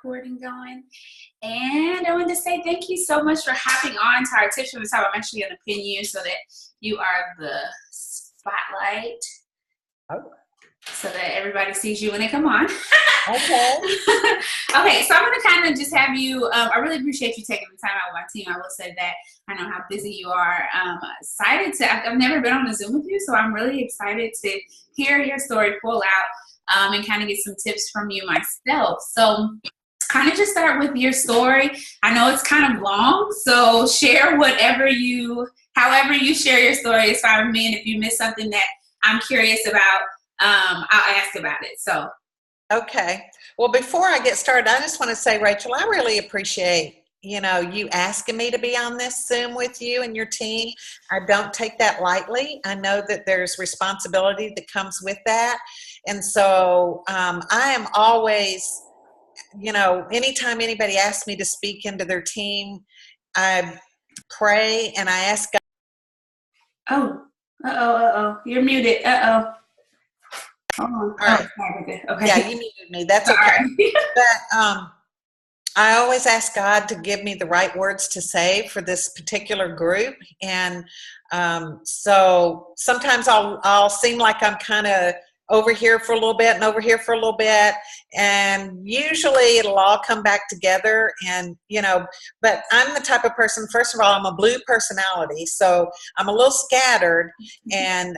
recording going. And I wanted to say thank you so much for hopping on to our tips from the top. I'm actually going to pin you so that you are the spotlight. Oh. So that everybody sees you when they come on. Okay. Okay, so I'm going to kind of just have you, I really appreciate you taking the time out with my team. I will say that I know how busy you are. Excited to, I've never been on a Zoom with you, so I'm really excited to hear your story pull out and kind of get some tips from you myself. So kind of just start with your story. I know it's kind of long, so share however you share your story is fine with me. And if you miss something that I'm curious about, I'll ask about it. So. Okay. Well, before I get started, I just want to say, Rachel, I really appreciate, you asking me to be on this Zoom with you and your team. I don't take that lightly. I know that there's responsibility that comes with that. And so I am always, anytime anybody asks me to speak into their team, I pray and I ask God. Oh, you're muted. All right. Okay. Yeah, you muted me. That's okay. But I always ask God to give me the right words to say for this particular group. And so sometimes I'll seem like I'm kind of over here for a little bit and over here for a little bit. And usually it'll all come back together. And, but I'm the type of person, first of all, I'm a blue personality. So I'm a little scattered. And,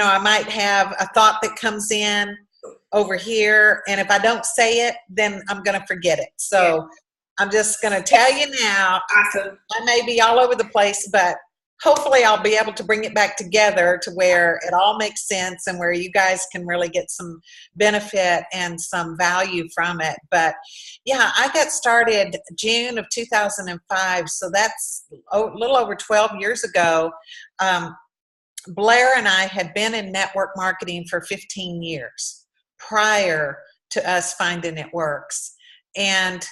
I might have a thought that comes in over here, and if I don't say it, then I'm going to forget it. So I'm just going to tell you now. Awesome. I may be all over the place, but hopefully I'll be able to bring it back together to where it all makes sense and where you guys can really get some benefit and some value from it. But yeah, I got started June of 2005, so that's a little over 12 years ago. Blair and I had been in network marketing for 15 years prior to us finding It Works. And,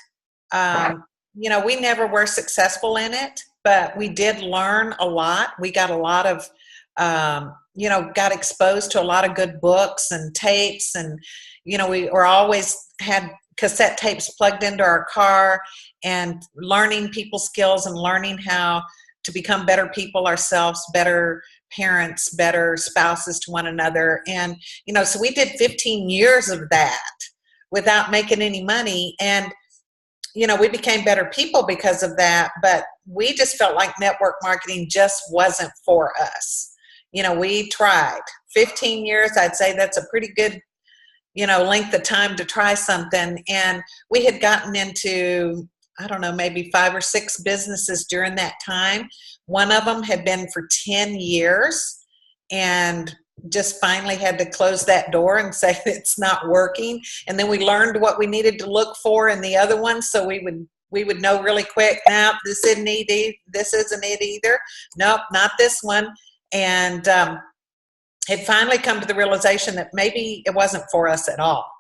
we never were successful in it, but we did learn a lot. We got a lot of, got exposed to a lot of good books and tapes. And, we were always had cassette tapes plugged into our car and learning people skills and learning how to become better people ourselves, better parents, better spouses to one another. And, so we did 15 years of that without making any money. And, we became better people because of that, but we just felt like network marketing just wasn't for us. We tried 15 years. I'd say that's a pretty good, length of time to try something. And we had gotten into, I don't know, maybe 5 or 6 businesses during that time. One of them had been for 10 years and just finally had to close that door and say it's not working. And then we learned what we needed to look for in the other one. So we would know really quick, nope, this isn't it either. Nope, not this one. And had finally come to the realization that maybe it wasn't for us at all.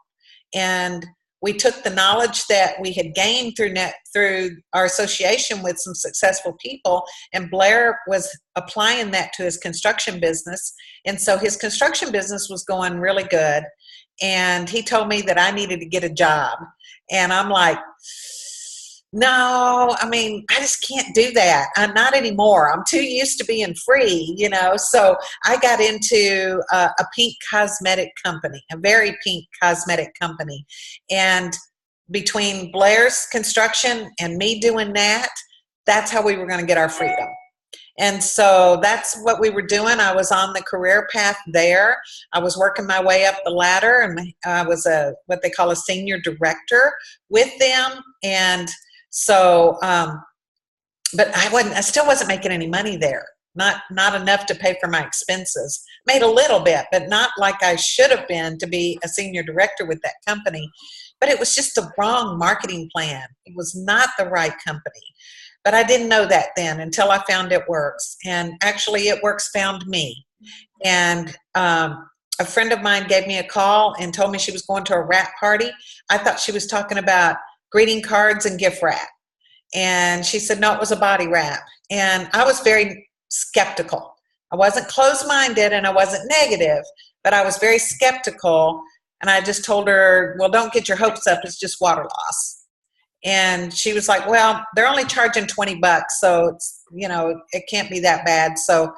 And we took the knowledge that we had gained through our association with some successful people, and Blair was applying that to his construction business. And so his construction business was going really good. And he told me that I needed to get a job. And I'm like, no, I just can't do that. I'm not anymore. I'm too used to being free, So I got into a pink cosmetic company, a very pink cosmetic company. And between Blair's construction and me doing that, that's how we were going to get our freedom. And so that's what we were doing. I was on the career path there. I was working my way up the ladder, and I was what they call a senior director with them. And so, but I still wasn't making any money there. Not enough to pay for my expenses. Made a little bit, but not like I should have been to be a senior director with that company. But it was just the wrong marketing plan. It was not the right company. But I didn't know that then until I found It Works. And actually, It Works found me. And a friend of mine gave me a call and told me she was going to a wrap party. I thought she was talking about greeting cards and gift wrap. And she said, no, it was a body wrap. And I was very skeptical. I wasn't closed-minded and I wasn't negative, but I was very skeptical And I just told her, well, don't get your hopes up. It's just water loss. And she was like, well, they're only charging $20. So it's, it can't be that bad. So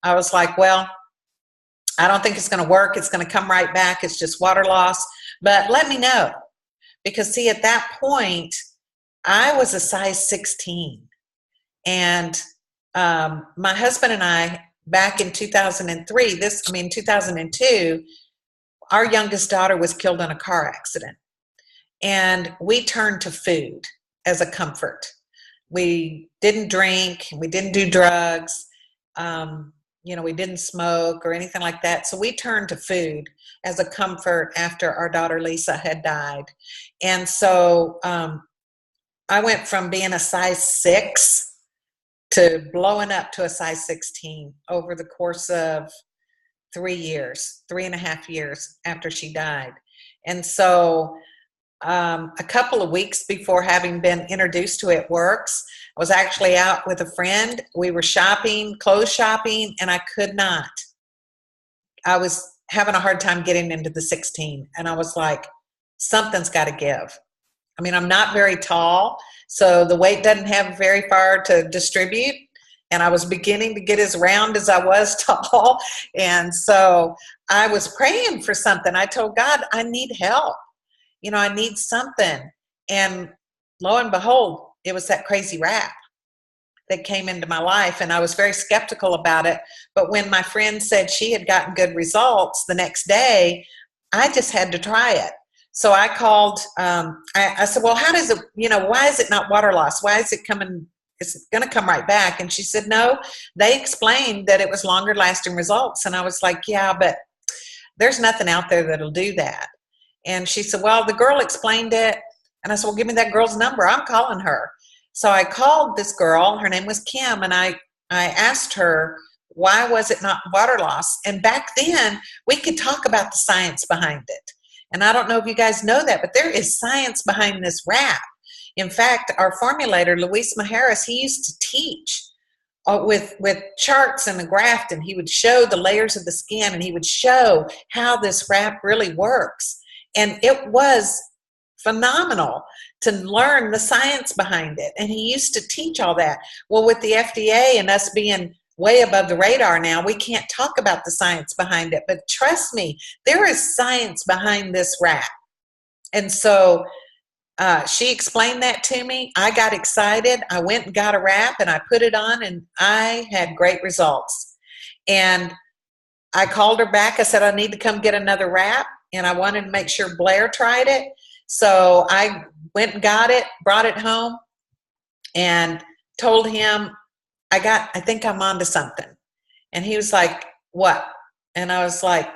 I was like, well, I don't think it's going to work. It's going to come right back. It's just water loss. But let me know. Because see, at that point, I was a size 16. And my husband and I, back in 2002, our youngest daughter was killed in a car accident. And we turned to food as a comfort. We didn't drink. We didn't do drugs. We didn't smoke or anything like that. So we turned to food as a comfort after our daughter Lisa had died. And so I went from being a size 6 to blowing up to a size 16 over the course of 3.5 years after she died. And so a couple of weeks before having been introduced to It Works, I was actually out with a friend. We were clothes shopping, and I could not. I was having a hard time getting into the 16, and I was like, something's got to give. I mean, I'm not very tall, so the weight doesn't have very far to distribute, and I was beginning to get as round as I was tall, and so I was praying for something. I told God, I need help. I need something. And lo and behold, it was that crazy rap that came into my life. And I was very skeptical about it. But when my friend said she had gotten good results the next day, I just had to try it. So I called, I said, well, how does it, why is it not water loss? Why is it coming? It's going to come right back. And she said, no, they explained that it was longer lasting results. And I was like, yeah, but there's nothing out there that'll do that. And she said, well, the girl explained it. And I said, well, give me that girl's number. I'm calling her. So I called this girl. Her name was Kim. And I asked her, why was it not water loss? And back then, we could talk about the science behind it. And I don't know if you guys know that, but there is science behind this rap. In fact, our formulator, Luis Majerus, he used to teach with charts and a graph, and he would show the layers of the skin, and he would show how this rap really works. And it was phenomenal to learn the science behind it. And he used to teach all that. Well, with the FDA and us being way above the radar now, we can't talk about the science behind it. But trust me, there is science behind this rap. And so she explained that to me. I got excited. I went and got a wrap, and I put it on, and I had great results. And I called her back. I said, I need to come get another wrap. And I wanted to make sure Blair tried it. So I went and got it, brought it home, and told him, I think I'm onto something. And he was like, what? And I was like,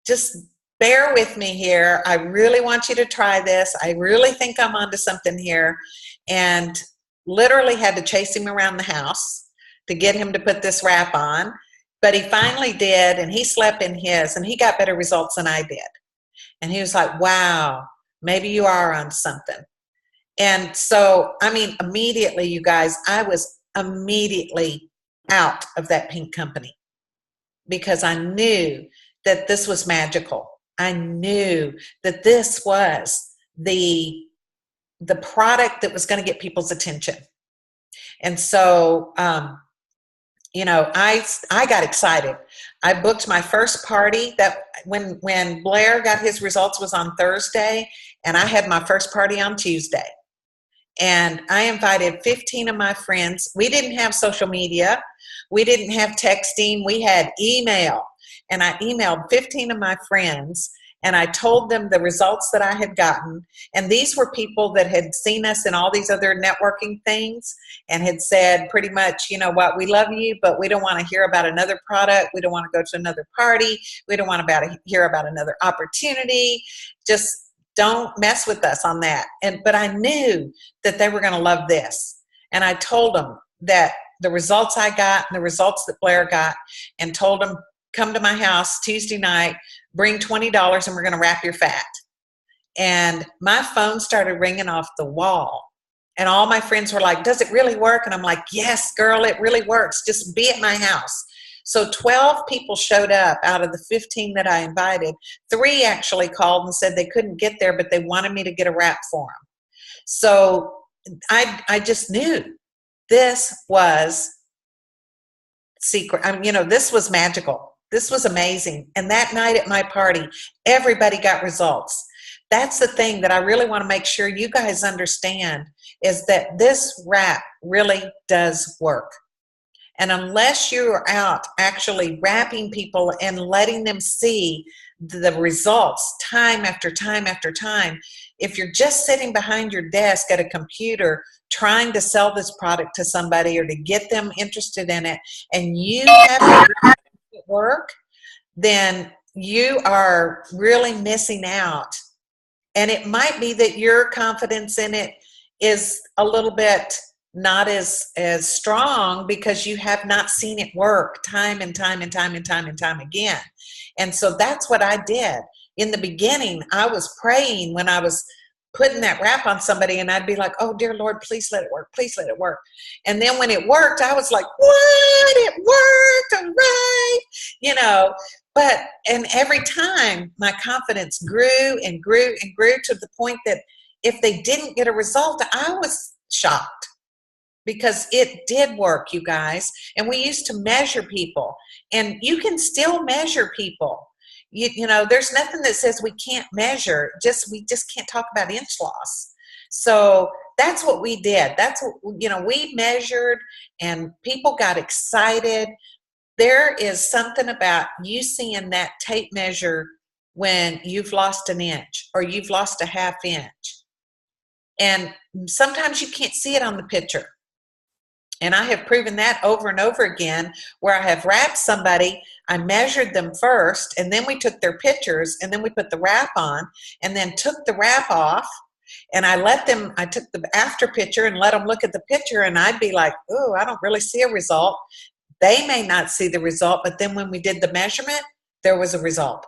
just bear with me here. I really want you to try this. I really think I'm onto something here. And literally had to chase him around the house to get him to put this wrap on. But he finally did, and he slept in his, and he got better results than I did. And he was like, wow, maybe you are on something. And so, immediately, you guys, I was immediately out of that pink company because I knew that this was magical. I knew that this was the product that was going to get people's attention. And so, I got excited. I booked my first party that when Blair got his results was on Thursday, and I had my first party on Tuesday. And I invited 15 of my friends. We didn't have social media. We didn't have texting. We had email. And I emailed 15 of my friends, and I told them the results that I had gotten. And these were people that had seen us in all these other networking things and had said pretty much, you know what, we love you, but we don't want to hear about another product. We don't want to go to another party. We don't want to hear about another opportunity. Just don't mess with us on that. But I knew that they were going to love this. And I told them that the results I got and the results that Blair got, and told them, come to my house Tuesday night, bring $20, and we're going to wrap your fat. And my phone started ringing off the wall. And all my friends were like, does it really work? And I'm like, yes, girl, it really works. Just be at my house. So 12 people showed up out of the 15 that I invited. 3 actually called and said they couldn't get there, but they wanted me to get a wrap for them. So I just knew this was secret. This was magical. This was amazing. And that night at my party, everybody got results. That's the thing that I really want to make sure you guys understand, is that this wrap really does work. And unless you are out actually wrapping people and letting them see the results time after time after time, if you're just sitting behind your desk at a computer trying to sell this product to somebody or to get them interested in it, and you have it work, then you are really missing out. And it might be that your confidence in it is a little bit not as strong because you have not seen it work time and time and time and time and time again. And so that's what I did. In the beginning, I was praying when I was putting that wrap on somebody, and I'd be like, oh, dear Lord, please let it work. Please let it work. And then when it worked, I was like, what? It worked. All right. And every time my confidence grew and grew and grew to the point that if they didn't get a result, I was shocked, because it did work, you guys. And we used to measure people, and you can still measure people. There's nothing that says we can't measure. We just can't talk about inch loss. So that's what we did. That's what, we measured, and people got excited. There is something about you seeing that tape measure when you've lost an inch or you've lost a half inch. And sometimes you can't see it on the picture. And I have proven that over and over again, where I have wrapped somebody, I measured them first, and then we took their pictures, and then we put the wrap on, and then took the wrap off, and I took the after picture and let them look at the picture, and I'd be like, oh, I don't really see a result. They may not see the result, but then when we did the measurement, there was a result.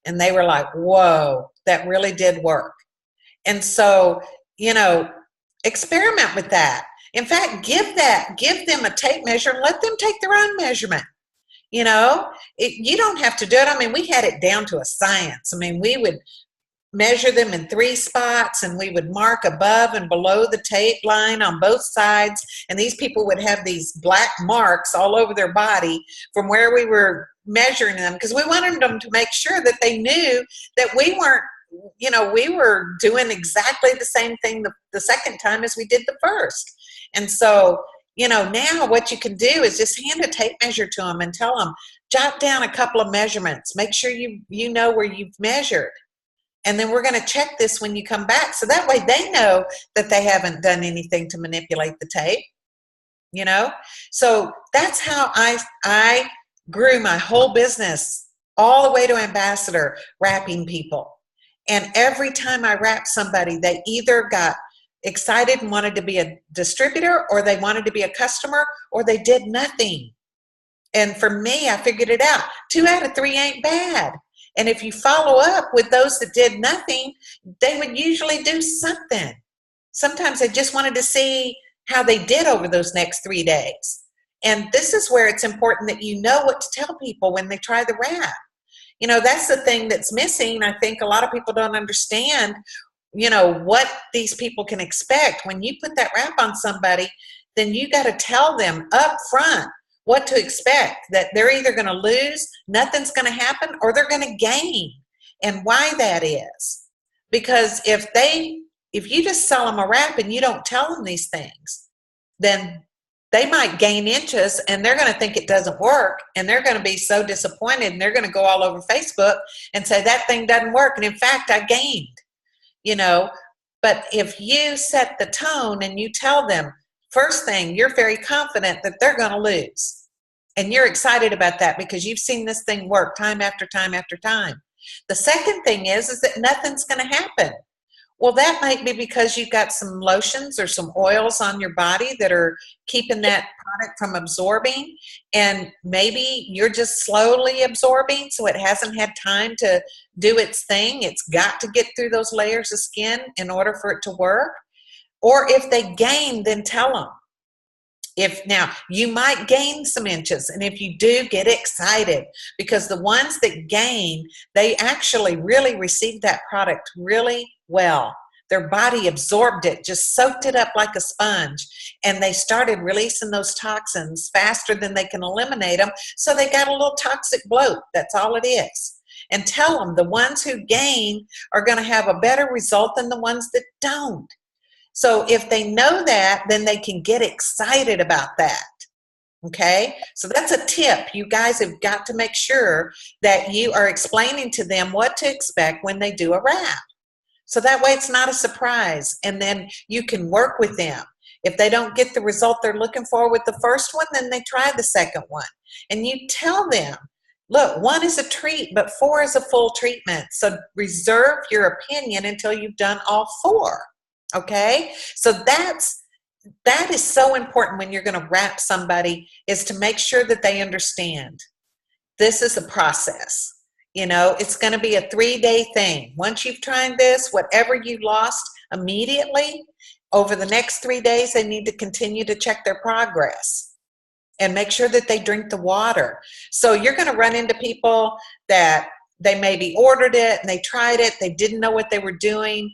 And they were like, whoa, that really did work. And so, experiment with that. In fact, give them a tape measure and let them take their own measurement. You don't have to do it. We had it down to a science. We would measure them in 3 spots, and we would mark above and below the tape line on both sides. And these people would have these black marks all over their body from where we were measuring them, because we wanted them to make sure that they knew that we weren't, we were doing exactly the same thing the second time as we did the first. And so, now what you can do is just hand a tape measure to them and tell them, jot down a couple of measurements. Make sure you know where you've measured. And then we're going to check this when you come back. So that way they know that they haven't done anything to manipulate the tape, So that's how I grew my whole business all the way to ambassador, wrapping people. And every time I wrapped somebody, they either got excited and wanted to be a distributor, or they wanted to be a customer, or they did nothing. And for me, I figured it out. 2 out of 3 ain't bad. And if you follow up with those that did nothing, they would usually do something. Sometimes I just wanted to see how they did over those next 3 days. And this is where it's important that you know what to tell people when they try the wrap. That's the thing that's missing. I think a lot of people don't understand, what these people can expect. When you put that wrap on somebody, then you got to tell them up front what to expect, that they're either going to lose, nothing's going to happen, or they're going to gain, and why that is. Because if you just sell them a wrap and you don't tell them these things, then they might gain inches, and they're going to think it doesn't work, and they're going to be so disappointed, and they're going to go all over Facebook and say that thing doesn't work, and in fact I gained. But if you set the tone and you tell them, first thing, you're very confident that they're going to lose. And you're excited about that because you've seen this thing work time after time after time. The second thing is that nothing's going to happen. Well, that might be because you've got some lotions or some oils on your body that are keeping that product from absorbing. And maybe you're just slowly absorbing, so it hasn't had time to do its thing. It's got to get through those layers of skin in order for it to work. Or if they gain, then tell them. If now you might gain some inches, and if you do, get excited, because the ones that gain, they actually really received that product really well. Their body absorbed it, just soaked it up like a sponge, and they started releasing those toxins faster than they can eliminate them. So they got a little toxic bloat. That's all it is. And tell them the ones who gain are going to have a better result than the ones that don't. So if they know that, then they can get excited about that. Okay, so that's a tip. You guys have got to make sure that you are explaining to them what to expect when they do a wrap. So that way it's not a surprise, and then you can work with them. If they don't get the result they're looking for with the first one, then they try the second one. And you tell them, look, 1 is a treat, but 4 is a full treatment. So reserve your opinion until you've done all 4. Okay, so that is so important when you're going to wrap somebody, is to make sure that they understand this is a process. You know, it's going to be a 3-day thing. Once you've tried this, whatever you lost immediately, over the next 3 days, they need to continue to check their progress and make sure that they drink the water. So you're going to run into people that they maybe ordered it and they tried it, they didn't know what they were doing.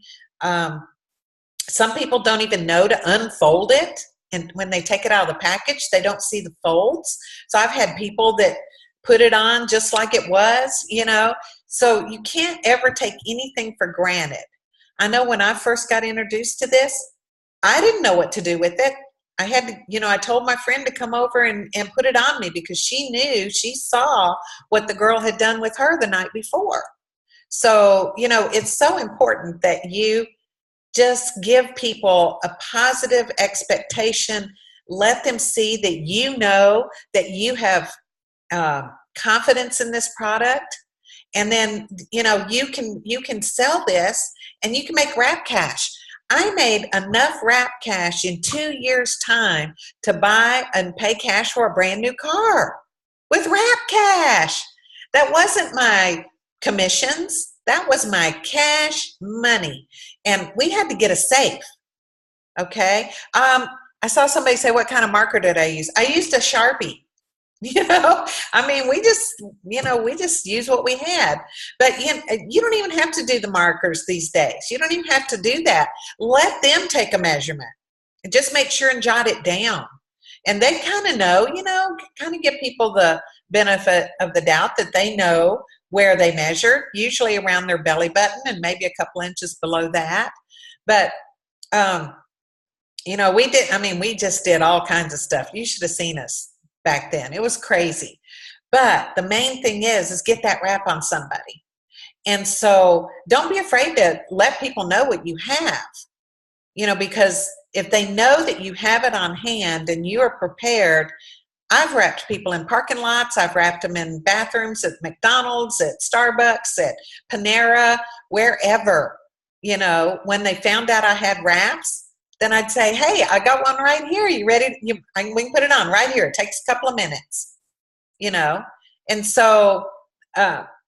Some people don't even know to unfold it, and when they take it out of the package, they don't see the folds. So I've had people that put it on just like it was, you know. So you can't ever take anything for granted. I know when I first got introduced to this, I didn't know what to do with it. I had to, you know, I told my friend to come over and put it on me, because she knew, she saw what the girl had done with her the night before. So, you know, it's so important that you just give people a positive expectation. Let them see that you know that you have confidence in this product, and then, you know, you can sell this and you can make wrap cash. I made enough wrap cash in 2 years' time to buy and pay cash for a brand new car with wrap cash. That wasn't my commissions. That was my cash money. And we had to get a safe. Okay. I saw somebody say, what kind of marker did I use? I used a Sharpie. You know, I mean, we just use what we had. But you don't even have to do the markers these days. You don't even have to do that. Let them take a measurement and just make sure and jot it down. And they kind of know, you know, kind of give people the benefit of the doubt that they know where they measured, usually around their belly button and maybe a couple inches below that. But, you know, we just did all kinds of stuff. You should have seen us back then. It was crazy. But the main thing is get that wrap on somebody. And so don't be afraid to let people know what you have, you know, because if they know that you have it on hand and you are prepared. I've wrapped people in parking lots. I've wrapped them in bathrooms at McDonald's, at Starbucks, at Panera, wherever. You know, when they found out I had wraps, then I'd say, hey, I got one right here. You ready? We can put it on right here. It takes a couple of minutes, you know. And so,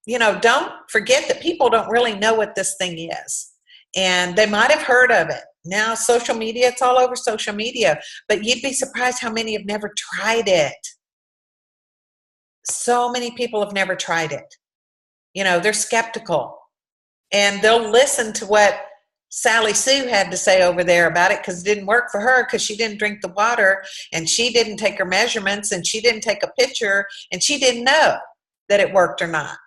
you know, don't forget that people don't really know what this thing is. And they might have heard of it. Now, social media, it's all over social media. But you'd be surprised how many have never tried it. So many people have never tried it. You know, they're skeptical. And they'll listen to what Sally Sue had to say over there about it, because it didn't work for her, because she didn't drink the water and she didn't take her measurements and she didn't take a picture and she didn't know that it worked or not.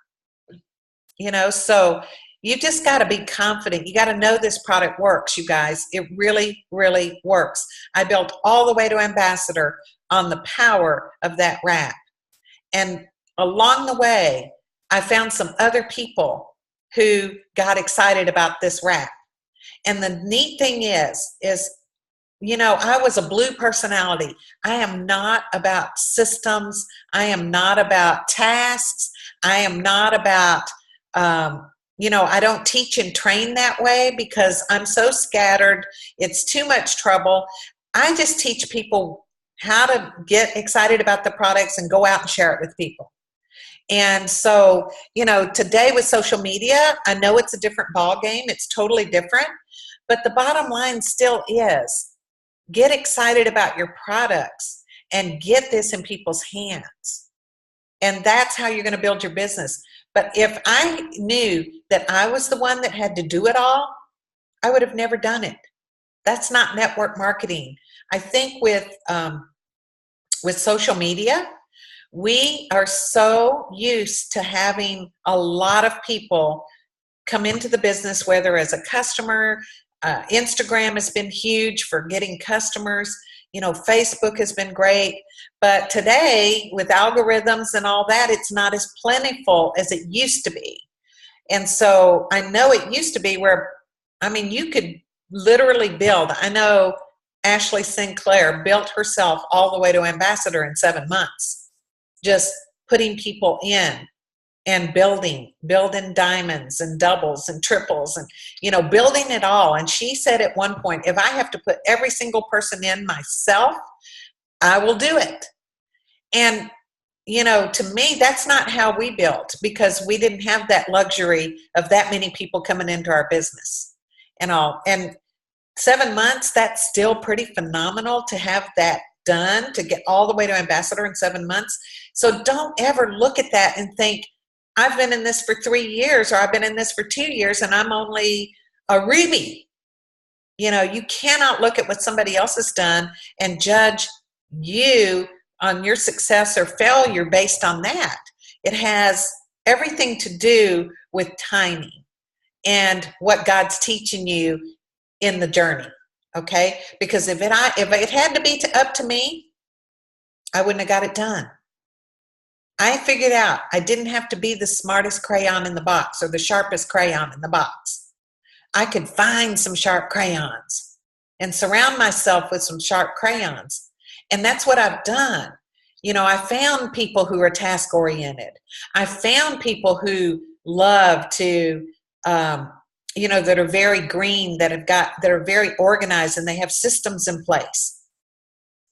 You know, so you just got to be confident. You got to know this product works, you guys. It really, really works. I built all the way to ambassador on the power of that wrap. And along the way, I found some other people who got excited about this wrap. And the neat thing is, you know, I was a blue personality. I am not about systems. I am not about tasks. I am not about, you know, I don't teach and train that way because I'm so scattered. It's too much trouble. I just teach people how to get excited about the products and go out and share it with people. And so, you know, today with social media, I know it's a different ball game. It's totally different. But the bottom line still is get excited about your products and get this in people's hands. And that's how you're going to build your business. But if I knew that I was the one that had to do it all, I would have never done it. That's not network marketing. I think with social media, we are so used to having a lot of people come into the business, whether as a customer. Instagram has been huge for getting customers. Facebook has been great. But today, with algorithms and all that, it's not as plentiful as it used to be. And so I know it used to be where, you could literally build. I know Ashley Sinclair built herself all the way to ambassador in 7 months, just putting people in and building diamonds and doubles and triples and, building it all. And she said at one point, if I have to put every single person in myself, I will do it. And, to me, that's not how we built, because we didn't have that luxury of that many people coming into our business and all. And 7 months, that's still pretty phenomenal to have that done, to get all the way to ambassador in 7 months. So don't ever look at that and think, I've been in this for 3 years, or I've been in this for 2 years, and I'm only a Ruby. You cannot look at what somebody else has done and judge you on your success or failure based on that. It has everything to do with timing and what God's teaching you in the journey. Okay? Because if it had to be up to me, I wouldn't have got it done. I figured out I didn't have to be the smartest crayon in the box or the sharpest crayon in the box. I could find some sharp crayons and surround myself with some sharp crayons. And that's what I've done. I found people who are task-oriented. I found people who love to, that are very green, that are very organized, and they have systems in place.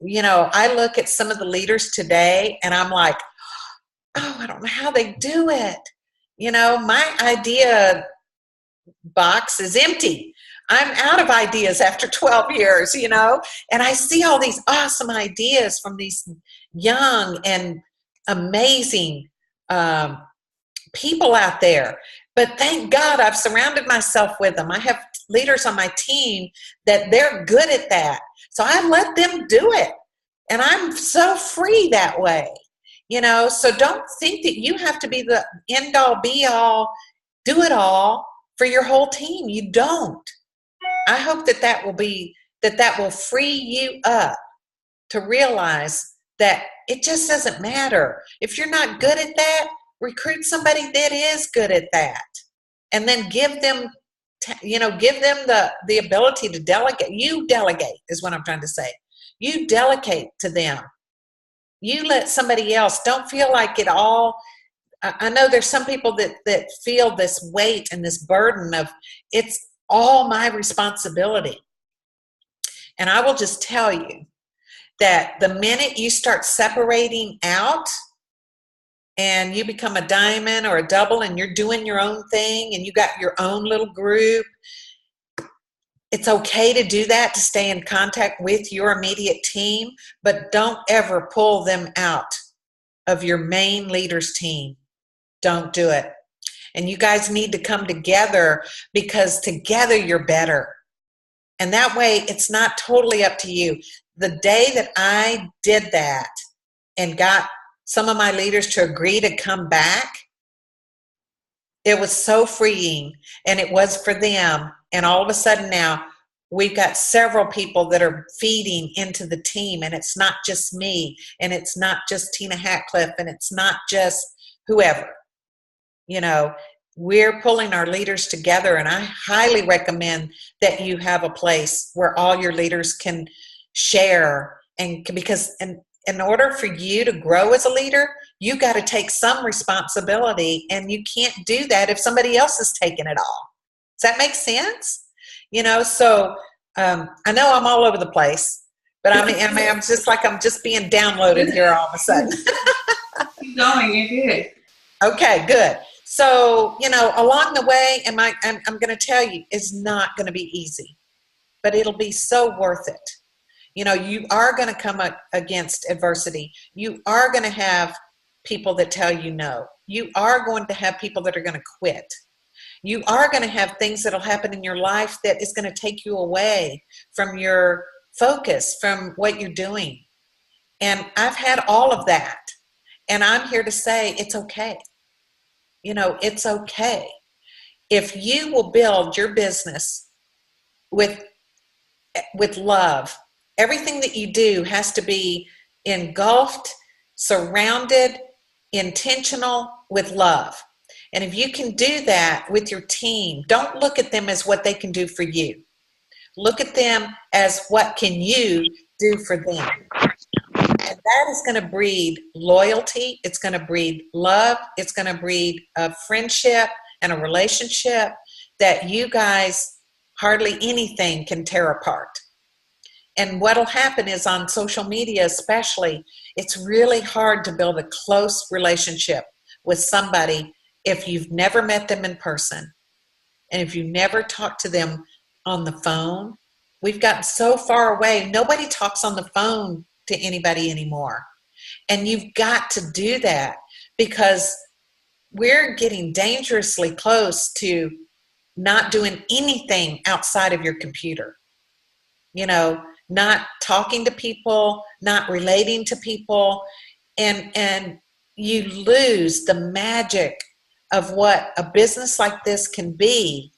I look at some of the leaders today and I'm like, oh, I don't know how they do it. My idea box is empty. I'm out of ideas after 12 years, and I see all these awesome ideas from these young and amazing people out there. But thank God I've surrounded myself with them. I have leaders on my team that they're good at that. So I let them do it. And I'm so free that way. So don't think that you have to be the end all be all, do it all for your whole team. You don't. I hope that will free you up to realize that it just doesn't matter. If you're not good at that, recruit somebody that is good at that, and then give them the ability to delegate. You delegate is what I'm trying to say. You delegate to them. You let somebody else. Don't feel like it all. I know there's some people that feel this weight and this burden of it's all my responsibility. And I will just tell you that the minute you start separating out and you become a diamond or a double and you're doing your own thing and you got your own little group, it's okay to do that, to stay in contact with your immediate team, but don't ever pull them out of your main leaders team. Don't do it. And you guys need to come together, because together you're better. And that way it's not totally up to you. The day that I did that and got some of my leaders to agree to come back, it was so freeing, and it was for them. And all of a sudden now we've got several people that are feeding into the team, and it's not just me, and it's not just Tina Hatcliffe, and it's not just whoever. We're pulling our leaders together, and I highly recommend that you have a place where all your leaders can share, because in order for you to grow as a leader, you got to take some responsibility, and you can't do that if somebody else is taking it all. Does that make sense? So I know I'm all over the place, but I'm just like I'm just being downloaded here all of a sudden. Keep going, you're good. Okay, good. So, along the way, I'm going to tell you, it's not going to be easy, but it'll be so worth it. You know, you are going to come up against adversity. You are going to have people that tell you no. You are going to have people that are going to quit. You are going to have things that'll happen in your life that is going to take you away from your focus, from what you're doing. And I've had all of that. And I'm here to say it's okay. You know, it's okay. If you will build your business with love, everything that you do has to be engulfed, surrounded, intentional with love. And if you can do that with your team, don't look at them as what they can do for you. Look at them as what can you do for them. And that is going to breed loyalty. It's going to breed love. It's going to breed a friendship and a relationship that you guys hardly anything can tear apart. And what'll happen is on social media especially, it's really hard to build a close relationship with somebody if you've never met them in person and if you never talked to them on the phone. We've gotten so far away. Nobody talks on the phone to anybody anymore. And you've got to do that because we're getting dangerously close to not doing anything outside of your computer. You know, not talking to people, not relating to people, and you lose the magic of what a business like this can be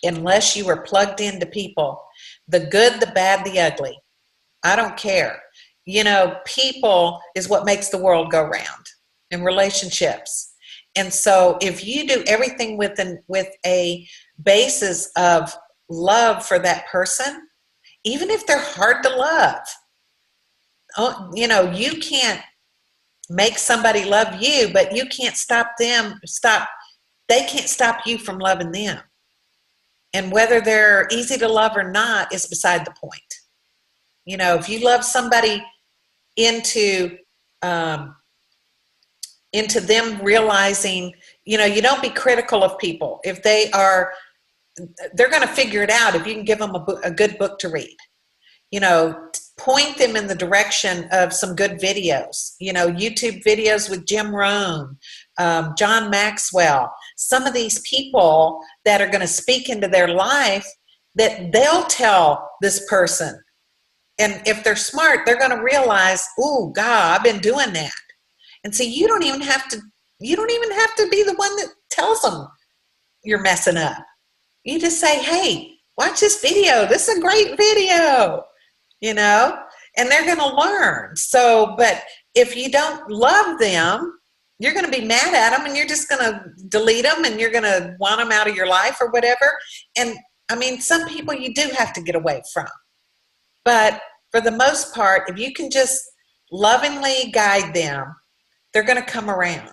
unless you are plugged into people, the good, the bad, the ugly. I don't care. You know, people is what makes the world go round, and relationships. And so if you do everything with a basis of love for that person, even if they're hard to love, you know, you can't make somebody love you, but you can't they can't stop you from loving them. And whether they're easy to love or not is beside the point. You know, if you love somebody into them realizing, you know, you don't be critical of people. If they're going to figure it out if you can give them a good book to read. You know, point them in the direction of some good videos. You know, YouTube videos with Jim Rohn, John Maxwell, some of these people that are going to speak into their life that they'll tell this person. And if they're smart, they're going to realize, oh, God, I've been doing that. And so you don't even have to be the one that tells them you're messing up. You just say, hey, watch this video. This is a great video, you know, and they're going to learn. So, but if you don't love them, you're going to be mad at them and you're just going to delete them and you're going to want them out of your life or whatever. And I mean, some people you do have to get away from. But for the most part, if you can just lovingly guide them, they're going to come around.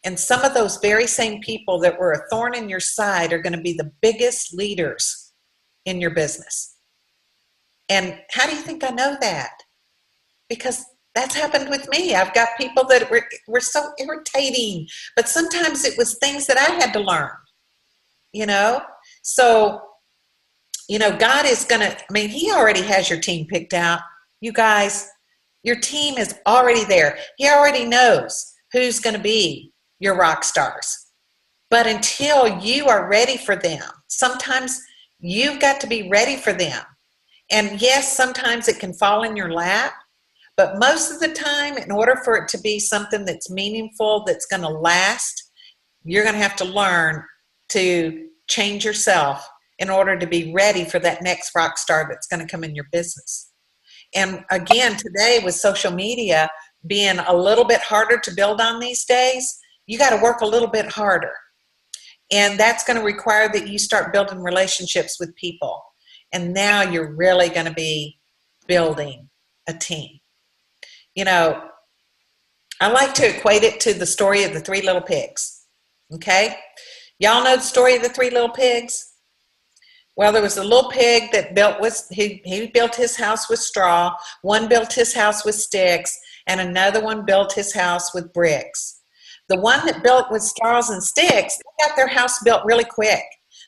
And some of those very same people that were a thorn in your side are going to be the biggest leaders in your business. And how do you think I know that? Because that's happened with me. I've got people that were so irritating, but sometimes it was things that I had to learn, you know? So, you know, God is going to, I mean, He already has your team picked out. You guys, your team is already there. He already knows who's going to be your rock stars. But until you are ready for them, sometimes you've got to be ready for them. And yes, sometimes it can fall in your lap, but most of the time, in order for it to be something that's meaningful, that's going to last, you're going to have to learn to change yourself in order to be ready for that next rock star that's going to come in your business. And again, today with social media being a little bit harder to build on these days, you got to work a little bit harder. And that's going to require that you start building relationships with people. And now you're really going to be building a team. You know, I like to equate it to the story of the three little pigs. Okay? Y'all know the story of the three little pigs? Well, there was a little pig that he built his house with straw. One built his house with sticks, and another one built his house with bricks. The one that built with straws and sticks, they got their house built really quick.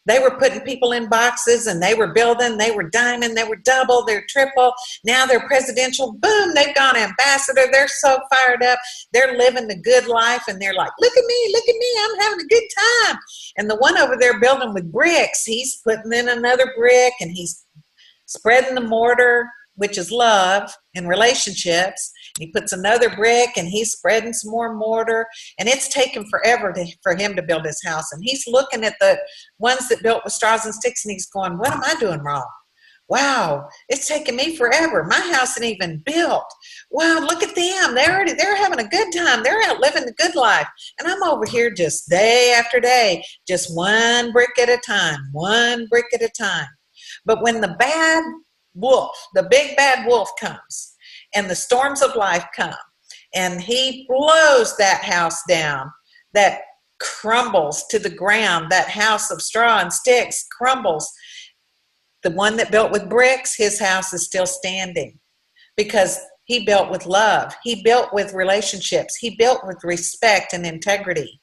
They were putting people in boxes, and they were building, they were diamond, they were double, they're triple. Now they're presidential. Boom, they've gone ambassador. They're so fired up. They're living the good life, and they're like, look at me, I'm having a good time. And the one over there building with bricks, he's putting in another brick, and he's spreading the mortar, which is love and relationships. He puts another brick, and he's spreading some more mortar, and it's taken forever for him to build his house. And he's looking at the ones that built with straws and sticks, and he's going, what am I doing wrong? Wow, it's taken me forever. My house ain't even built. Wow, look at them. They're having a good time. They're out living the good life. And I'm over here just day after day, just one brick at a time, one brick at a time. But when the bad wolf, the big bad wolf comes, and the storms of life come, and he blows that house down, that crumbles to the ground, that house of straw and sticks crumbles. The one that built with bricks, his house is still standing because he built with love. He built with relationships. He built with respect and integrity.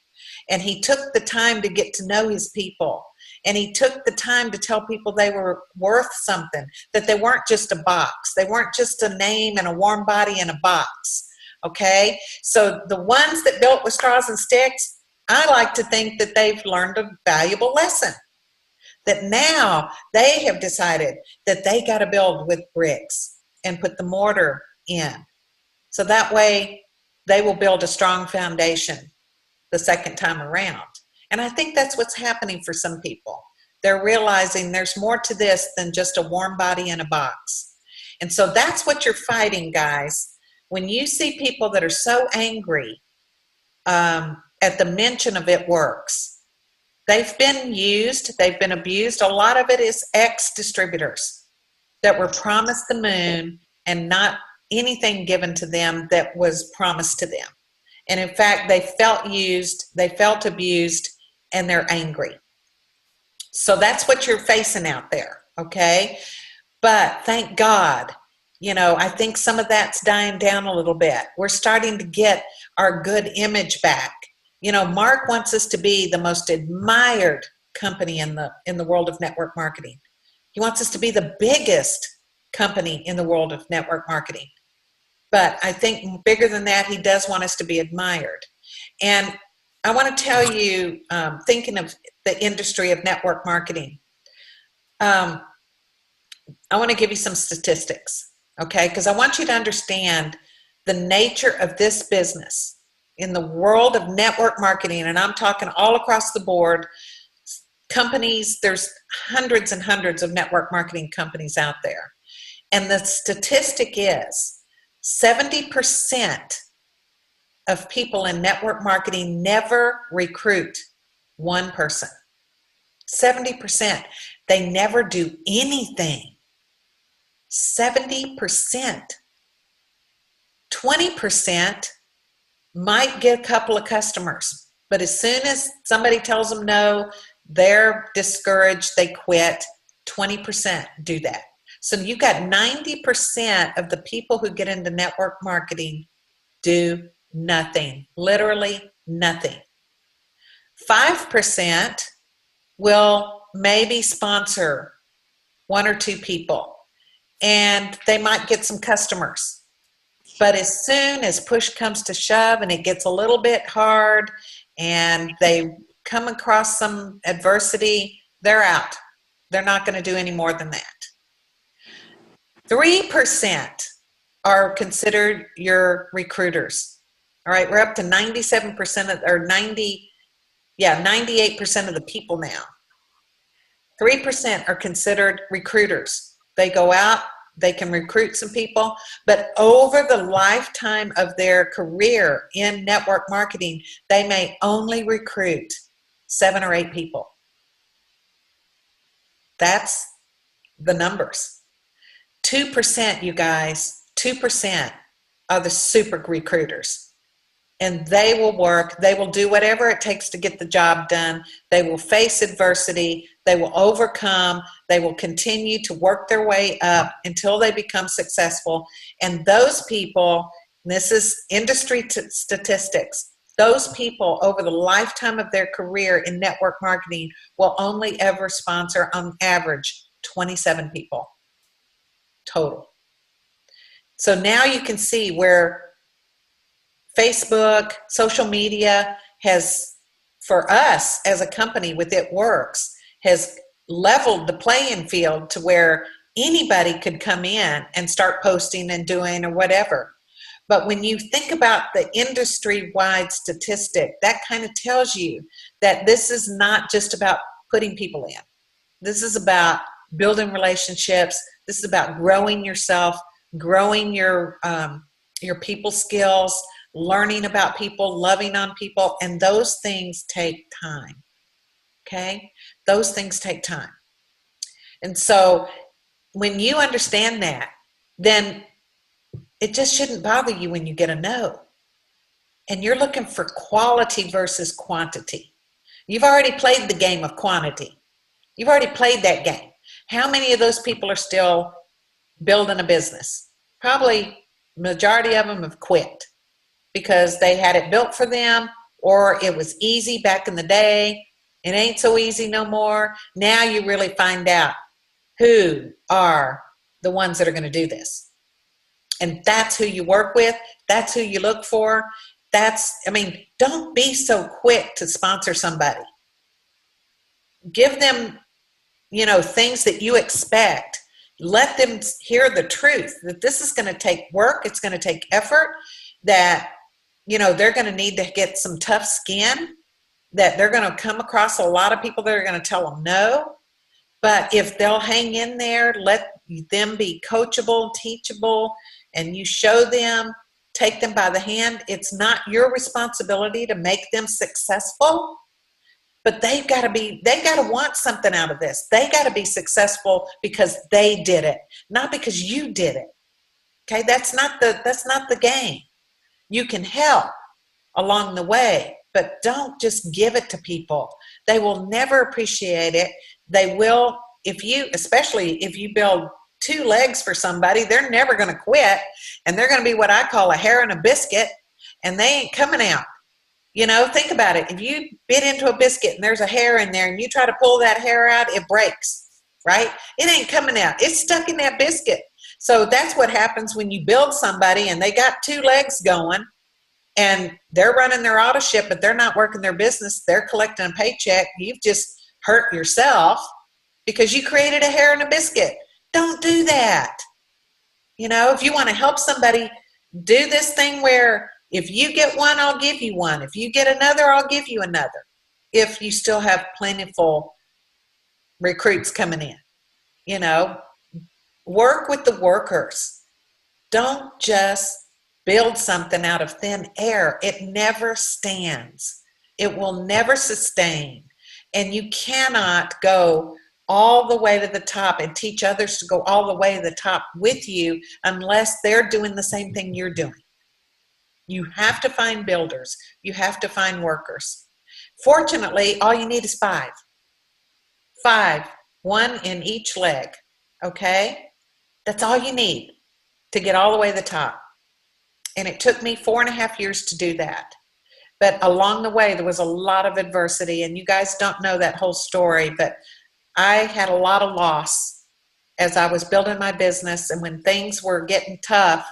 And he took the time to get to know his people. And he took the time to tell people they were worth something, that they weren't just a box. They weren't just a name and a warm body in a box. Okay? So the ones that built with straws and sticks, I like to think that they've learned a valuable lesson. That now they have decided that they got to build with bricks and put the mortar in. So that way they will build a strong foundation the second time around. And I think that's what's happening for some people. They're realizing there's more to this than just a warm body in a box. And so that's what you're fighting, guys. When you see people that are so angry at the mention of it works, they've been used, they've been abused. A lot of it is ex-distributors that were promised the moon and not anything given to them that was promised to them. And in fact, they felt used, they felt abused, and they're angry. So that's what you're facing out there, okay? But thank God, I think some of that's dying down a little bit. We're starting to get our good image back. Mark wants us to be the most admired company in the world of network marketing. He wants us to be the biggest company in the world of network marketing. But I think bigger than that, he does want us to be admired. And I want to tell you, thinking of the industry of network marketing, I want to give you some statistics, okay? Because I want you to understand the nature of this business. In the world of network marketing, and I'm talking all across the board, companies, there's hundreds and hundreds of network marketing companies out there. And the statistic is 70% of people in network marketing never recruit one person. 70%. They never do anything. 70%. 20% might get a couple of customers, but as soon as somebody tells them no, they're discouraged, they quit. 20% do that. So you got 90% of the people who get into network marketing do nothing, literally nothing. 5% will maybe sponsor one or two people, and they might get some customers. But as soon as push comes to shove and it gets a little bit hard and they come across some adversity, they're out. They're not going to do any more than that. 3% are considered your recruiters. All right, we're up to 97% or 98% of the people now. 3% are considered recruiters. They go out, they can recruit some people, but over the lifetime of their career in network marketing, they may only recruit 7 or 8 people. That's the numbers. 2%, you guys, 2% are the super recruiters. And they will work, they will do whatever it takes to get the job done. They will face adversity, they will overcome, they will continue to work their way up until they become successful. And those people, this is industry statistics, Those people over the lifetime of their career in network marketing will only ever sponsor on average 27 people total. So now you can see where Facebook, social media has, for us as a company with It Works, has leveled the playing field to where anybody could come in and start posting and doing or whatever. But when you think about the industry-wide statistic, that kind of tells you that this is not just about putting people in. This is about building relationships. This is about growing yourself, growing your people skills, learning about people, loving on people, and those things take time. Okay? Those things take time. And so when you understand that, then it just shouldn't bother you when you get a no. And you're looking for quality versus quantity. You've already played the game of quantity. You've already played that game. How many of those people are still building a business? Probably majority of them have quit because they had it built for them, or it was easy back in the day. It ain't so easy no more. Now you really find out who are the ones that are going to do this. And that's who you work with. That's who you look for. Don't be so quick to sponsor somebody. Give them, things that you expect. Let them hear the truth that this is going to take work. It's going to take effort, that, they're going to need to get some tough skin, that they're going to come across a lot of people that are going to tell them no. But if they'll hang in there, let them be coachable, teachable, and you show them, take them by the hand. It's not your responsibility to make them successful, but they've got to want something out of this. They got to be successful because they did it, not because you did it. Okay, that's not the game. You can help along the way, but don't just give it to people. They will never appreciate it. They will, especially if you build 2 legs for somebody, they're never going to quit, and they're going to be what I call a hair in a biscuit, and they ain't coming out. Think about it. If you bit into a biscuit and there's a hair in there and you try to pull that hair out, it breaks, right? It ain't coming out. It's stuck in that biscuit. So that's what happens when you build somebody and they got 2 legs going and they're running their auto ship, but they're not working their business. They're collecting a paycheck. You've just hurt yourself because you created a hair in a biscuit. Don't do that. If you want to help somebody, do this thing where if you get one, I'll give you one. If you get another, I'll give you another. If you still have plentiful recruits coming in, work with the workers. Don't just build something out of thin air. It never stands. It will never sustain. And you cannot go all the way to the top and teach others to go all the way to the top with you unless they're doing the same thing you're doing. You have to find builders. You have to find workers. Fortunately, all you need is 5. 5, 1 in each leg, okay? That's all you need to get all the way to the top. And it took me 4.5 years to do that. But along the way, there was a lot of adversity, and you guys don't know that whole story, but I had a lot of loss as I was building my business, and when things were getting tough,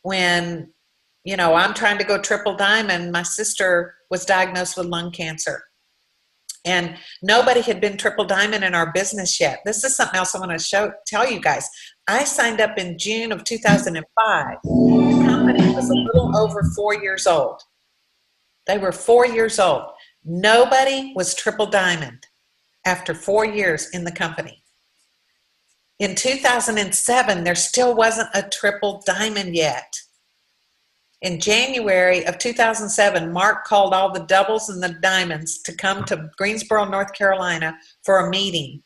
when, I'm trying to go triple diamond, my sister was diagnosed with lung cancer. And nobody had been triple diamond in our business yet. This is something else I want to tell you guys. I signed up in June of 2005. The company was a little over 4 years old. They were 4 years old. Nobody was triple diamond after 4 years in the company. In 2007, there still wasn't a triple diamond yet. In January of 2007, Mark called all the doubles and the diamonds to come to Greensboro, North Carolina for a meeting.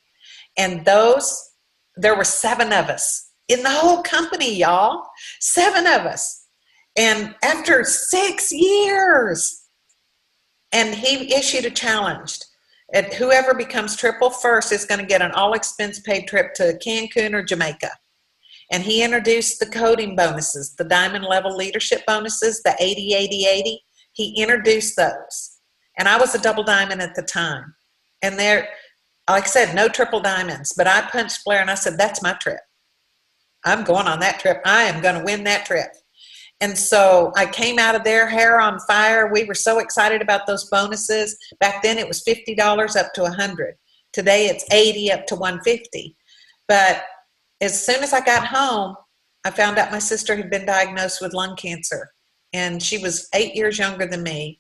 And there were 7 of us in the whole company, y'all. 7 of us. And after 6 years, and he issued a challenge. And whoever becomes triple first is going to get an all-expense paid trip to Cancun or Jamaica. And he introduced the coding bonuses, the diamond level leadership bonuses, the 80-80-80. He introduced those. And I was a double diamond at the time. And there, like I said, no triple diamonds. But I punched Blair and I said, that's my trip. I'm going on that trip. I am going to win that trip. And so I came out of there, hair on fire. We were so excited about those bonuses. Back then it was $50 up to $100. Today it's $80 up to $150. But as soon as I got home, I found out my sister had been diagnosed with lung cancer. And she was 8 years younger than me.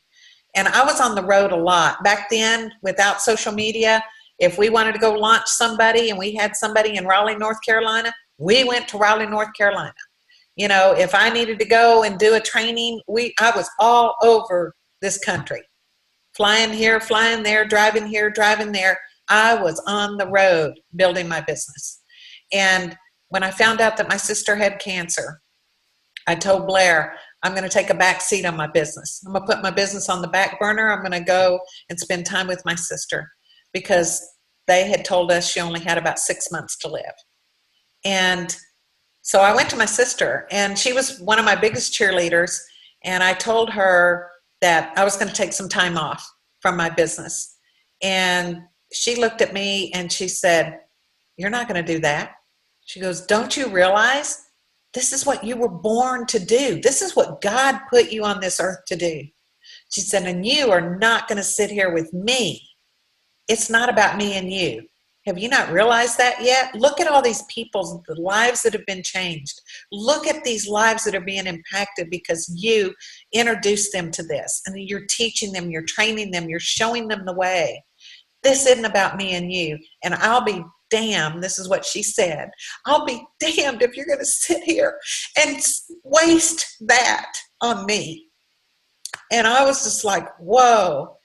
And I was on the road a lot. Back then, without social media, if we wanted to go launch somebody and we had somebody in Raleigh, North Carolina, we went to Raleigh, North Carolina. You know, if I needed to go and do a training, I was all over this country. Flying here, flying there, driving here, driving there. I was on the road building my business. And when I found out that my sister had cancer, I told Blair, I'm going to take a back seat on my business. I'm going to put my business on the back burner. I'm going to go and spend time with my sister because they had told us she only had about 6 months to live. And so I went to my sister, and she was one of my biggest cheerleaders, and I told her that I was going to take some time off from my business. And she looked at me and she said, you're not going to do that. She goes, don't you realize this is what you were born to do? This is what God put you on this earth to do. She said, and you are not going to sit here with me. It's not about me and you. Have you not realized that yet? Look at all these people's the lives that have been changed. Look at these lives that are being impacted because you introduced them to this. And you're teaching them, you're training them, you're showing them the way. This isn't about me and you. And I'll be damned, this is what she said, I'll be damned if you're going to sit here and waste that on me. And I was just like, whoa.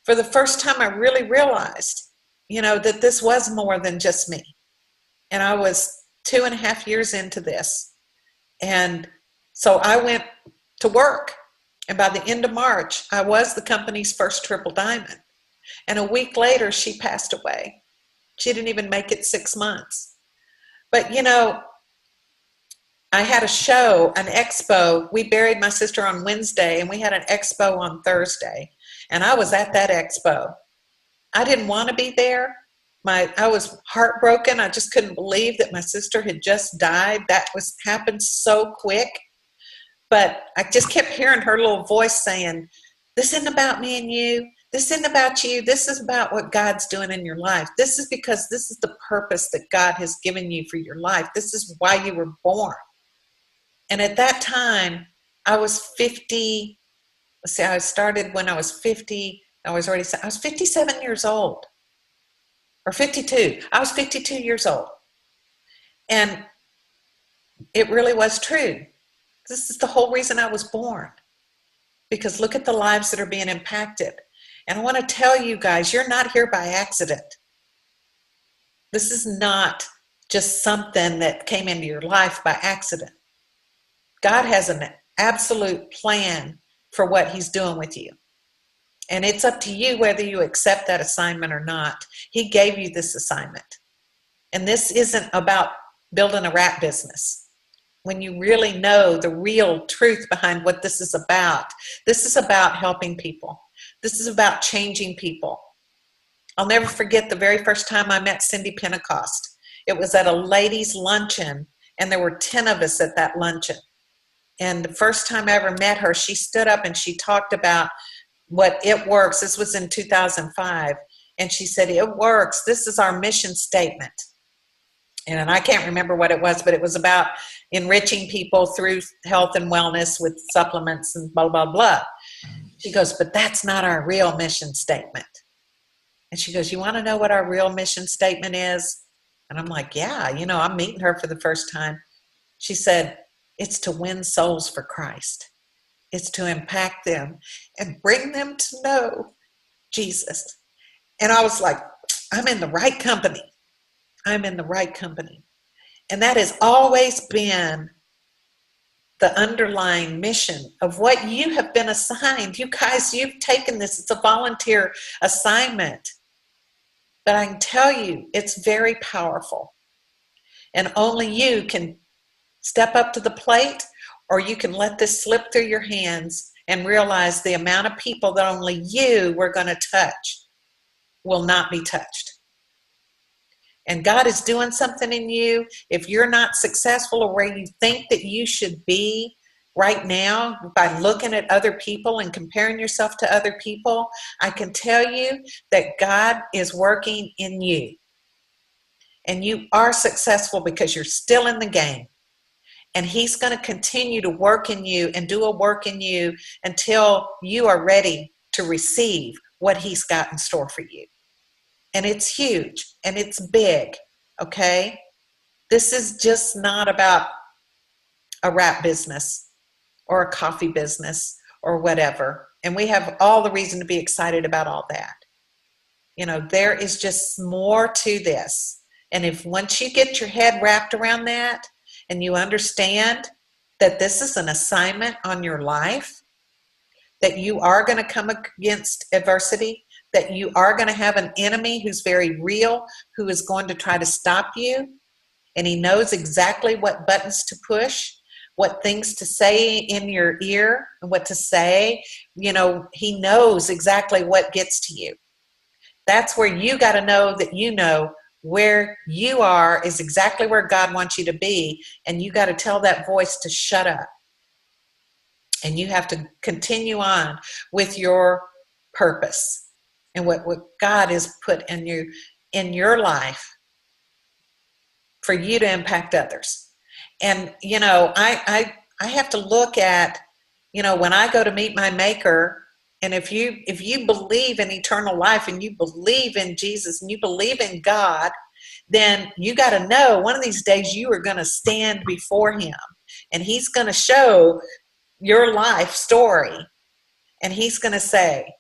For the first time, I really realized, you know, that this was more than just me. And I was 2.5 years into this. And so I went to work. And by the end of March, I was the company's first triple diamond. And a week later, she passed away. She didn't even make it 6 months. But, you know, I had a show, an expo. We buried my sister on Wednesday, and we had an expo on Thursday. And I was at that expo. I didn't want to be there. I was heartbroken. I just couldn't believe that my sister had just died. That happened so quick. But I just kept hearing her little voice saying, this isn't about me and you. This isn't about you. This is about what God's doing in your life. This is because this is the purpose that God has given you for your life. This is why you were born. And at that time, I was 50. Let's see, I started when I was 50. I was 57 years old. Or 52. I was 52 years old. And it really was true. This is the whole reason I was born. Because look at the lives that are being impacted. And I want to tell you guys, you're not here by accident. This is not just something that came into your life by accident. God has an absolute plan for what he's doing with you. And it's up to you whether you accept that assignment or not. He gave you this assignment. And this isn't about building a rat business. When you really know the real truth behind what this is about helping people. This is about changing people. I'll never forget the very first time I met Cindy Pentecost. It was at a ladies' luncheon, and there were 10 of us at that luncheon. And the first time I ever met her, she stood up and she talked about what it works. This was in 2005. And she said, it works. This is our mission statement. And I can't remember what it was, but it was about enriching people through health and wellness with supplements and blah, blah, blah. She goes, but that's not our real mission statement. And she goes, you want to know what our real mission statement is? And I'm like, yeah, you know, I'm meeting her for the first time. She said, it's to win souls for Christ. It's to impact them and bring them to know Jesus. And I was like, I'm in the right company. I'm in the right company. And that has always been the underlying mission of what you have been assigned. You guys, you've taken this. It's a volunteer assignment. But I can tell you, it's very powerful. And only you can step up to the plate, or you can let this slip through your hands and realize the amount of people that only you were going to touch will not be touched. And God is doing something in you. If you're not successful or where you think that you should be right now by looking at other people and comparing yourself to other people, I can tell you that God is working in you. And you are successful because you're still in the game. And he's going to continue to work in you and do a work in you until you are ready to receive what he's got in store for you. And it's huge and it's big, okay? This is just not about a wrap business or a coffee business or whatever. And we have all the reason to be excited about all that. You know, there is just more to this. And if once you get your head wrapped around that and you understand that this is an assignment on your life, that you are going to come against adversity, that you are going to have an enemy who's very real, who is going to try to stop you, and he knows exactly what buttons to push, what things to say in your ear, and what to say. You know, he knows exactly what gets to you. That's where you got to know that you know where you are is exactly where God wants you to be, and you got to tell that voice to shut up. And you have to continue on with your purpose and what God has put in your life for you to impact others. And, you know, I have to look at, you know, when I go to meet my maker, and if you believe in eternal life and you believe in Jesus and you believe in God, then you got to know one of these days you are going to stand before him and he's going to show your life story and he's going to say,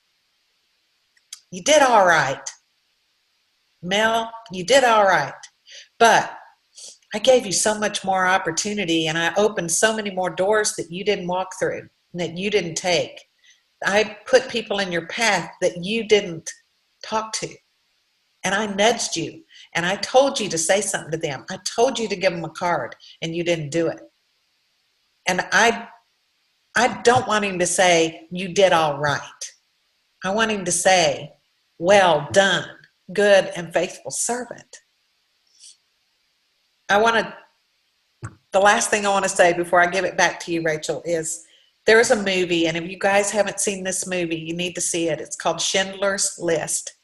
you did all right, Mel, you did all right, but I gave you so much more opportunity and I opened so many more doors that you didn't walk through, that you didn't take. I put people in your path that you didn't talk to. And I nudged you and I told you to say something to them. I told you to give them a card and you didn't do it. And I don't want him to say, you did all right. I want him to say, well done, good and faithful servant. The last thing I want to say before I give it back to you, Rachel, is there is a movie, and if you guys haven't seen this movie, you need to see it. It's called Schindler's List.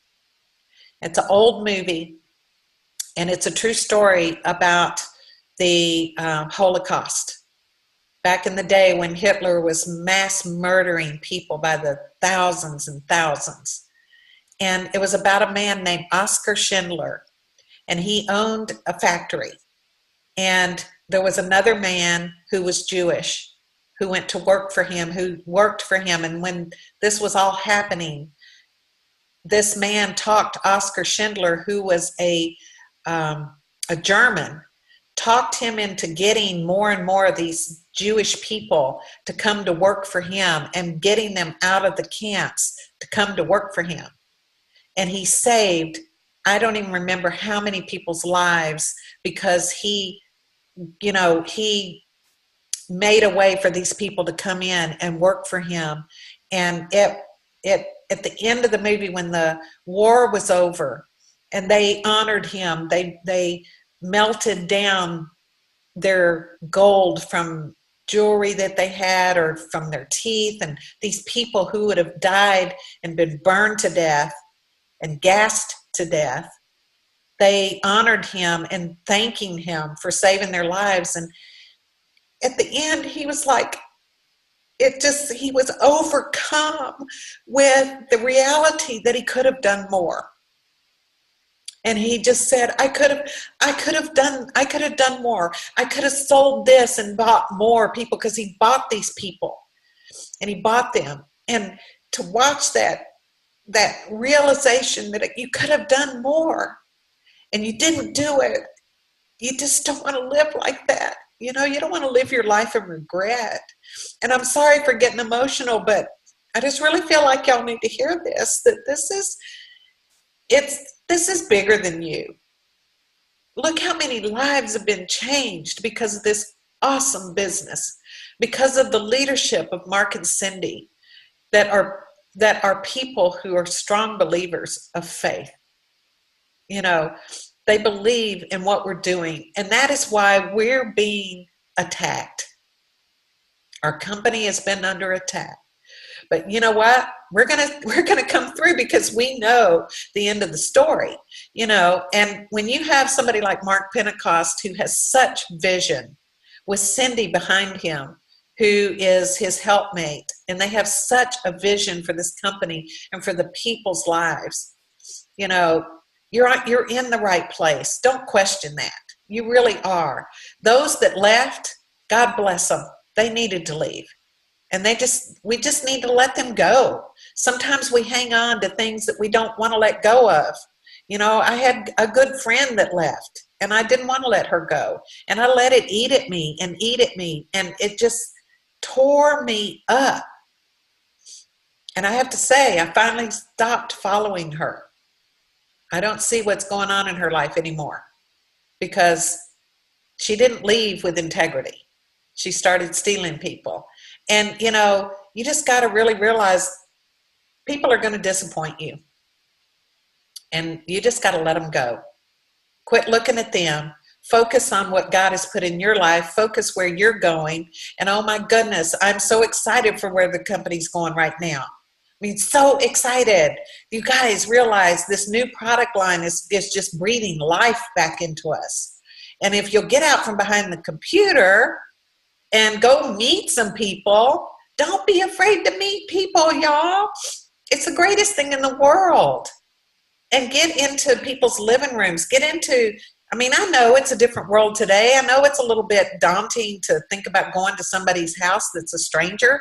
It's an old movie, and it's a true story about the Holocaust. Back in the day when Hitler was mass murdering people by the thousands and thousands. And it was about a man named Oskar Schindler, and he owned a factory. And there was another man who was Jewish who went to work for him, who worked for him. And when this was all happening, this man talked Oskar Schindler, who was a German, talked him into getting more and more of these Jewish people to come to work for him and getting them out of the camps to come to work for him. And he saved, I don't even remember how many people's lives, because he made a way for these people to come in and work for him. And at the end of the movie, when the war was over and they honored him, they melted down their gold from jewelry that they had or from their teeth, and these people who would have died and been burned to death and gassed to death, they honored him and thanking him for saving their lives. And at the end, he was like, he was overcome with the reality that he could have done more. And he just said, I could have done more. I could have sold this and bought more people, because he bought these people and he bought them. And to watch that realization that you could have done more and you didn't do it, you just don't want to live like that. You know, you don't want to live your life in regret. And I'm sorry for getting emotional, but I just really feel like y'all need to hear this, that this is bigger than you. Look how many lives have been changed because of this awesome business, because of the leadership of Mark and Cindy, that are people who are strong believers of faith. You know, they believe in what we're doing, and that is why we're being attacked. Our company has been under attack. But you know what? We're gonna come through because we know the end of the story, you know. And when you have somebody like Mark Pentecost who has such vision, with Cindy behind him, who is his helpmate, and they have such a vision for this company and for the people's lives, you know, you're in the right place. Don't question that. You really are. Those that left, God bless them. They needed to leave. And we just need to let them go. Sometimes we hang on to things that we don't want to let go of. You know, I had a good friend that left, and I didn't want to let her go. And I let it eat at me, and it just tore me up. And I have to say, I finally stopped following her. I don't see what's going on in her life anymore because she didn't leave with integrity. She started stealing people. And, you know, you just got to really realize people are going to disappoint you. And you just got to let them go. Quit looking at them. Focus on what God has put in your life. Focus where you're going. And oh my goodness, I'm so excited for where the company's going right now. I mean, so excited. You guys realize this new product line is just breathing life back into us. And if you'll get out from behind the computer and go meet some people, don't be afraid to meet people, y'all. It's the greatest thing in the world. And get into people's living rooms. I mean, I know it's a different world today. I know it's a little bit daunting to think about going to somebody's house that's a stranger.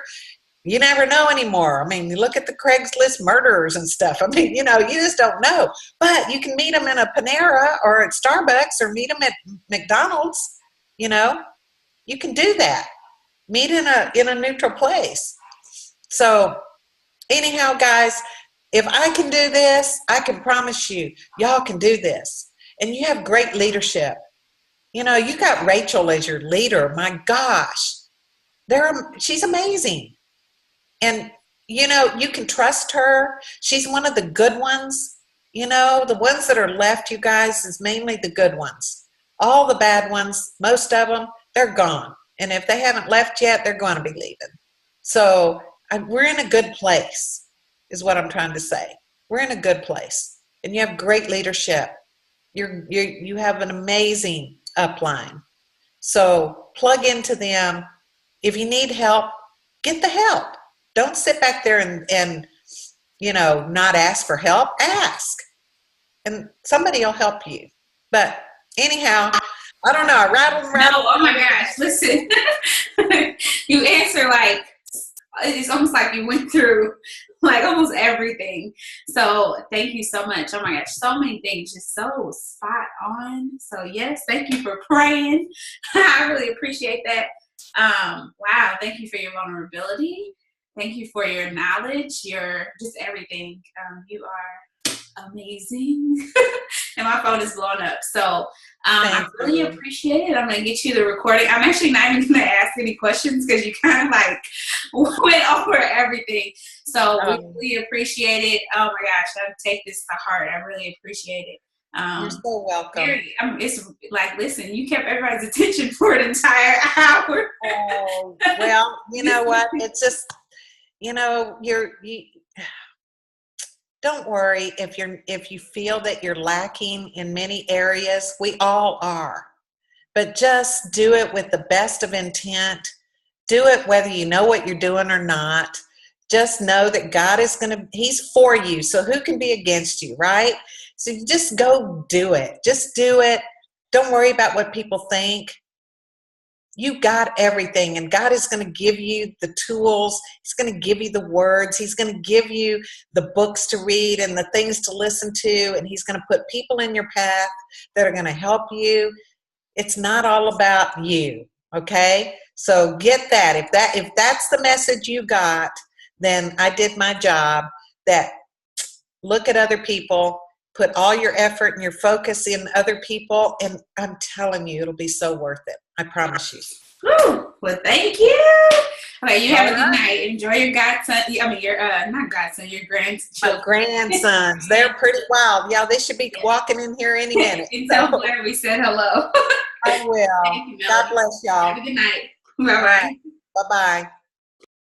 You never know anymore. I mean, you look at the Craigslist murderers and stuff. I mean, you know, you just don't know. But you can meet them in a Panera or at Starbucks or meet them at McDonald's. You know, you can do that. Meet in a neutral place. So anyhow, guys, if I can do this, I can promise you, y'all can do this. And you have great leadership. You know, you got Rachel as your leader. My gosh, she's amazing. And, you know, you can trust her. She's one of the good ones. You know, the ones that are left, you guys, is mainly the good ones. All the bad ones, most of them, they're gone. And if they haven't left yet, they're going to be leaving. So we're in a good place, is what I'm trying to say. We're in a good place. And you have great leadership. You have an amazing upline. So plug into them. If you need help, get the help. Don't sit back there and you know, not ask for help. Ask. And somebody will help you. But anyhow, I don't know. I rattled. No, oh my gosh. Listen, you answer like, it's almost like you went through like almost everything. So thank you so much. Oh my gosh, so many things, just so spot on. So yes, thank you for praying. I really appreciate that. Wow, thank you for your vulnerability. Thank you for your knowledge, your just everything. You are amazing. And my phone is blowing up. So I really appreciate it. I'm going to get you the recording. I'm actually not even going to ask any questions because you kind of like went over everything. So we really appreciate it. Oh my gosh, I take this to heart. I really appreciate it. You're so welcome. It's like, listen, you kept everybody's attention for an entire hour. Oh, well, you know what? It's just, you know, don't worry if you feel that you're lacking in many areas. We all are. But just do it with the best of intent. Do it whether you know what you're doing or not. Just know that God is He's for you. So who can be against you, right? So you just go do it. Just do it. Don't worry about what people think. You got everything, and God is going to give you the tools. He's going to give you the words. He's going to give you the books to read and the things to listen to, and He's going to put people in your path that are going to help you. It's not all about you, okay? So get that. If that's the message you got, then I did my job. That look at other people, put all your effort and your focus in other people, and I'm telling you, it'll be so worth it. I promise you. Woo! Well, thank you. Okay, you have a All good right. night. Enjoy your godson. I mean, your not godson, your My grandchildren. grandsons, they're pretty wild. Yeah, they should be walking in here any minute. And So tell Blair we said hello. I will. Thank you, God Melanie. bless y'all. Have a good night. All right. Bye-bye. Bye-bye.